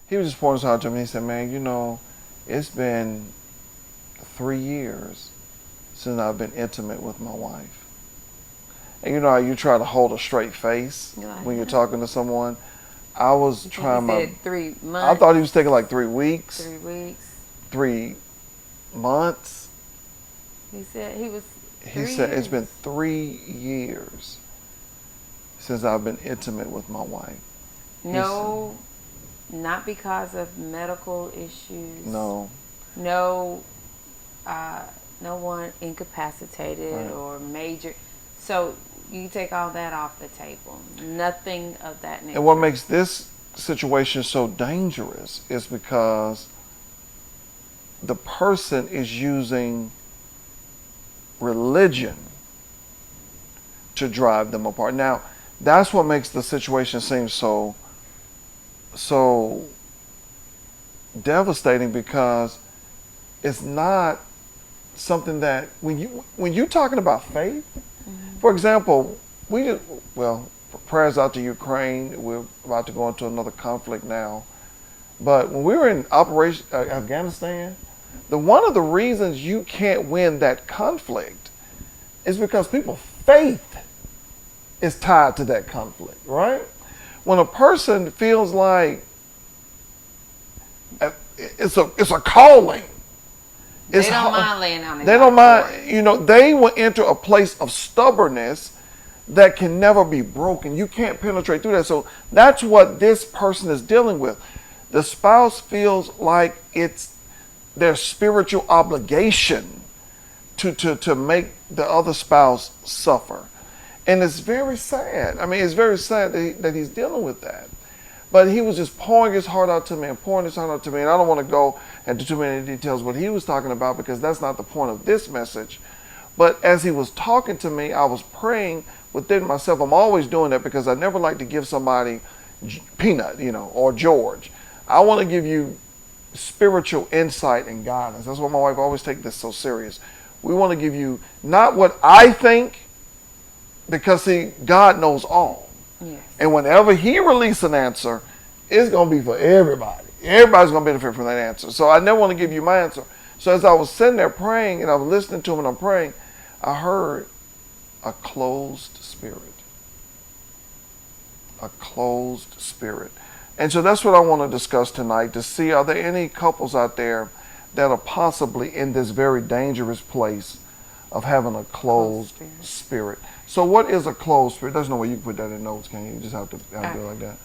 He was just pouring his heart to me. He said, man, you know, it's been 3 years since I've been intimate with my wife. And you know how you try to hold a straight face when you're talking to someone? I was trying my... said 3 months. I thought he was taking like 3 weeks. 3 weeks. 3 months. He said he was... He said it's been 3 years since I've been intimate with my wife. No, not because of medical issues. No. No, no one incapacitated or major. So you take all that off the table. Nothing of that nature. And what makes this situation so dangerous is because the person is using religion to drive them apart. Now, that's what makes the situation seem so devastating, because it's not something that when you're talking about faith, for example, prayers out to Ukraine. We're about to go into another conflict now, but when we were in Operation Afghanistan, one of the reasons you can't win that conflict is because people's faith is tied to that conflict, right? When a person feels like it's a calling, they don't mind laying on it. They don't mind, you know, they will enter a place of stubbornness that can never be broken. You can't penetrate through that. So that's what this person is dealing with. The spouse feels like it's their spiritual obligation to make the other spouse suffer. And it's very sad. I mean, it's very sad that he's dealing with that. But he was just pouring his heart out to me and pouring his heart out to me. And I don't want to go into too many details what he was talking about, because that's not the point of this message. But as he was talking to me, I was praying within myself. I'm always doing that because I never like to give somebody Peanut, you know, or George. I want to give you spiritual insight and guidance. That's why my wife always takes this so serious. We want to give you not what I think, because see, God knows all. Yes. And whenever he releases an answer, it's going to be for everybody. Everybody's going to benefit from that answer. So I never want to give you my answer. So as I was sitting there praying and I was listening to him and I'm praying, I heard a closed spirit. A closed spirit. And so that's what I want to discuss tonight, to see, are there any couples out there that are possibly in this very dangerous place of having a closed spirit. So what is a closed spirit? There's no way you can put that in notes, can you? You just have to do it like that.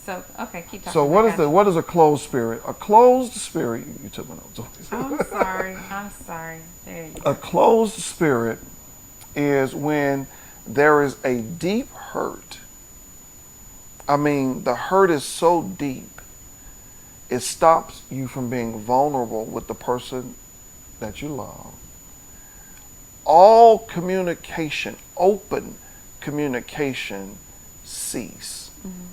So, okay, keep talking. So what is a closed spirit? A closed spirit, you took my notes. I'm sorry. There you go. A closed spirit is when there is a deep hurt. I mean, the hurt is so deep, it stops you from being vulnerable with the person that you love. All communication, open communication, cease. Mm-hmm.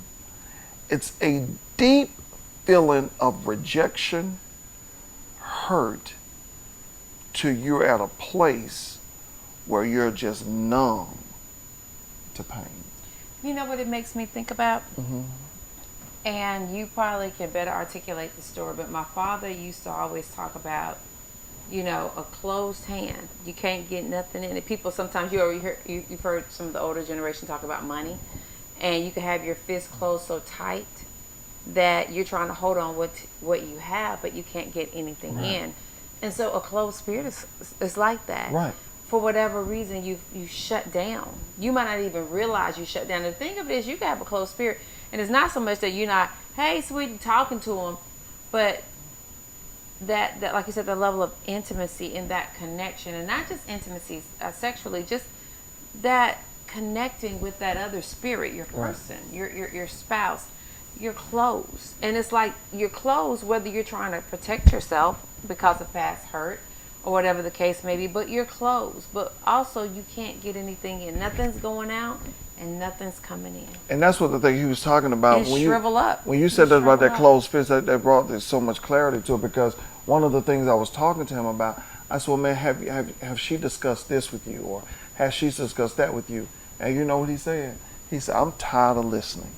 It's a deep feeling of rejection, hurt, till you're at a place where you're just numb to pain. You know what it makes me think about? Mm-hmm. And you probably can better articulate the story, but my father used to always talk about, you know, a closed hand. You can't get nothing in it. People sometimes, you've heard some of the older generation talk about money, and you can have your fist closed so tight that you're trying to hold on what you have, but you can't get anything in. And so a closed spirit is like that. Right. For whatever reason, you shut down. You might not even realize you shut down. The thing of it is, you can have a closed spirit, and it's not so much that you're not, hey, sweetie, talking to them, but that like you said, the level of intimacy in that connection, and not just intimacy sexually, just that connecting with that other spirit, your person, your spouse. You're closed, and it's like you're closed whether you're trying to protect yourself because of past hurt or whatever the case may be, but you're closed. But also you can't get anything in. Nothing's going out and nothing's coming in. And that's what the thing he was talking about. And shrivel up. When you said that about that closed fist, that brought this so much clarity to it, because one of the things I was talking to him about, I said, well, man, have she discussed this with you, or has she discussed that with you? And you know what he said? He said, I'm tired of listening.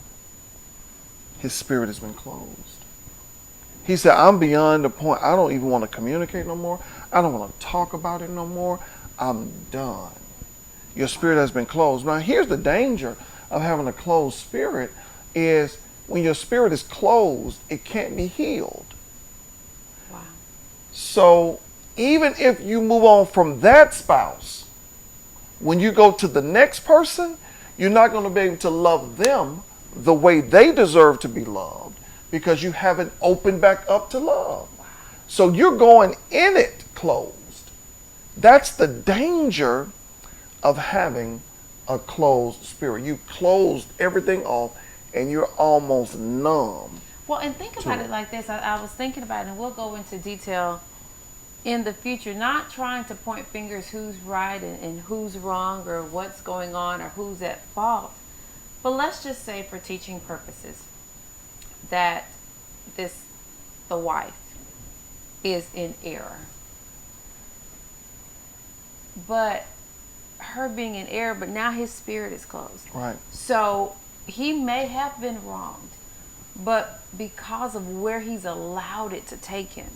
His spirit has been closed. He said, I'm beyond the point. I don't even want to communicate no more. I don't want to talk about it no more. I'm done. Your spirit has been closed. Now, here's the danger of having a closed spirit is when your spirit is closed, it can't be healed. Wow. So even if you move on from that spouse, when you go to the next person, you're not going to be able to love them the way they deserve to be loved because you haven't opened back up to love. So you're going in it closed. That's the danger of having a closed spirit. You closed everything off and you're almost numb. Well, and think about it like this. I was thinking about it, and we'll go into detail in the future, not trying to point fingers who's right and who's wrong or what's going on or who's at fault. But let's just say for teaching purposes that the wife is in error. But her being in error, but now his spirit is closed. Right. So he may have been wronged, but because of where he's allowed it to take him,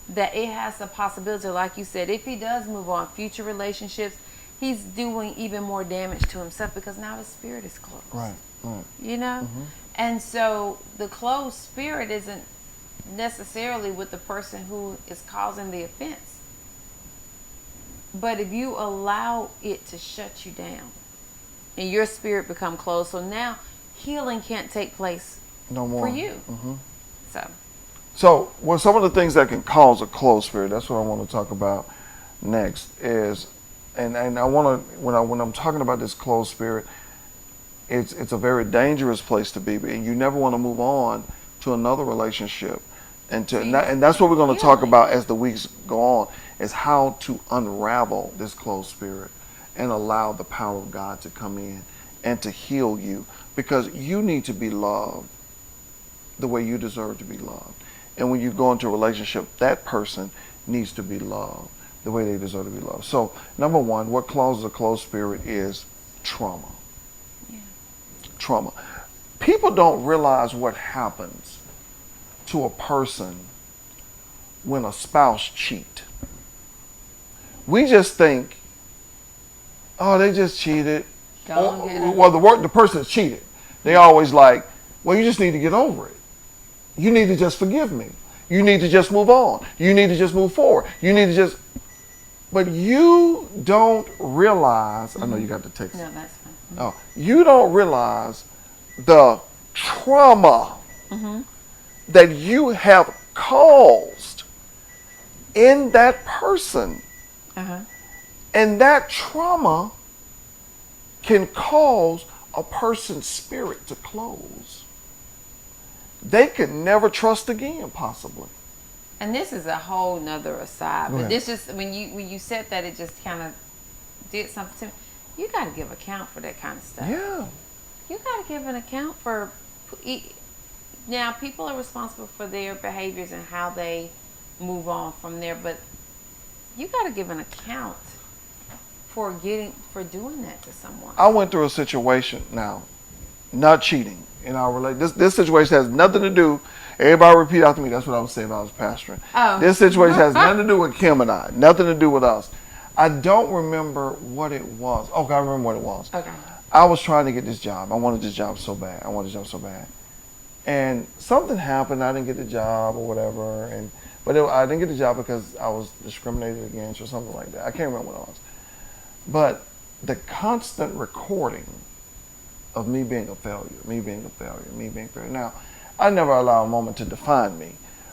that it has the possibility, like you said, if he does move on, future relationships, he's doing even more damage to himself because now his spirit is closed. Right. Right. You know? Mm-hmm. And so the closed spirit isn't necessarily with the person who is causing the offense. But if you allow it to shut you down and your spirit become closed, so now healing can't take place No more. for you. Mm-hmm. So, well, some of the things that can cause a closed spirit, that's what I want to talk about next is, and I want to, when I'm talking about this closed spirit, it's a very dangerous place to be, and you never want to move on to another relationship. And that's what we're going to talk about as the weeks go on, is how to unravel this closed spirit and allow the power of God to come in and to heal you, because you need to be loved the way you deserve to be loved. And when you go into a relationship, that person needs to be loved the way they deserve to be loved. So, number one, what causes a closed spirit is trauma. yeah. Trauma. People don't realize what happens to a person when a spouse cheats. We just think, oh, they just cheated. Well, the person's cheated. They always like, well, you just need to get over it. You need to just forgive me. You need to just move on. You need to just move forward. You need to just... But you don't realize... I know you got the text. No, that's fine. Oh, you don't realize the trauma that you have caused in that person. Uh-huh. And that trauma can cause a person's spirit to close. They could never trust again, possibly. And this is a whole nother aside. Go But ahead. this just, when you said that, it just kind of did something to me. You got to give account for that kind of stuff. Yeah. You got to give an account for... Now, people are responsible for their behaviors and how they move on from there, but you got to give an account for doing that to someone. I went through a situation now, not cheating in our relationship. This situation has nothing to do. Everybody repeat after me. That's what I was saying if I was pastoring. Oh. This situation has nothing to do with Kim and I. Nothing to do with us. I don't remember what it was. Okay, I remember what it was. Okay. I was trying to get this job. I wanted this job so bad. And something happened. I didn't get the job or whatever. I didn't get the job because I was discriminated against or something like that. I can't remember what it was. But the constant recording of me being a failure. Now, I never allow a moment to define me,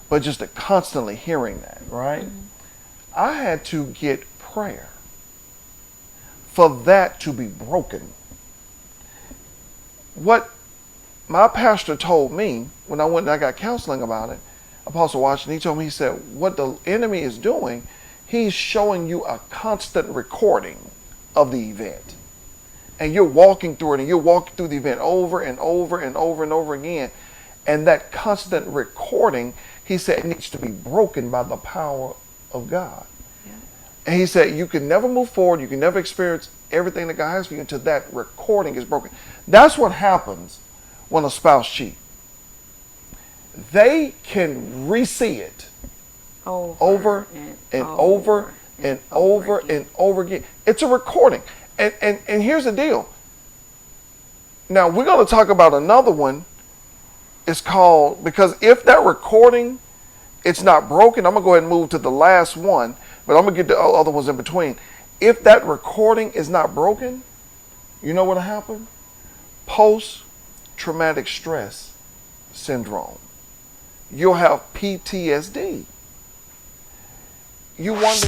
but just to constantly hearing that, right? Mm-hmm. I had to get prayer for that to be broken. What my pastor told me when I went and I got counseling about it, Apostle Washington, he told me, he said, what the enemy is doing, he's showing you a constant recording of the event. And you're walking through it, and you're walking through the event over and over and over and over again. And that constant recording, he said, it needs to be broken by the power of God. Yeah. And he said, you can never move forward, you can never experience everything that God has for you until that recording is broken. That's what happens when a spouse cheats. They can re-see it over and over and over and over again. It's a recording. And here's the deal. Now, we're going to talk about another one. It's called, because if that recording, it's not broken, I'm going to go ahead and move to the last one, but I'm going to get the other ones in between. If that recording is not broken, you know what'll happen? Post-traumatic stress syndrome. You'll have PTSD. You wonder.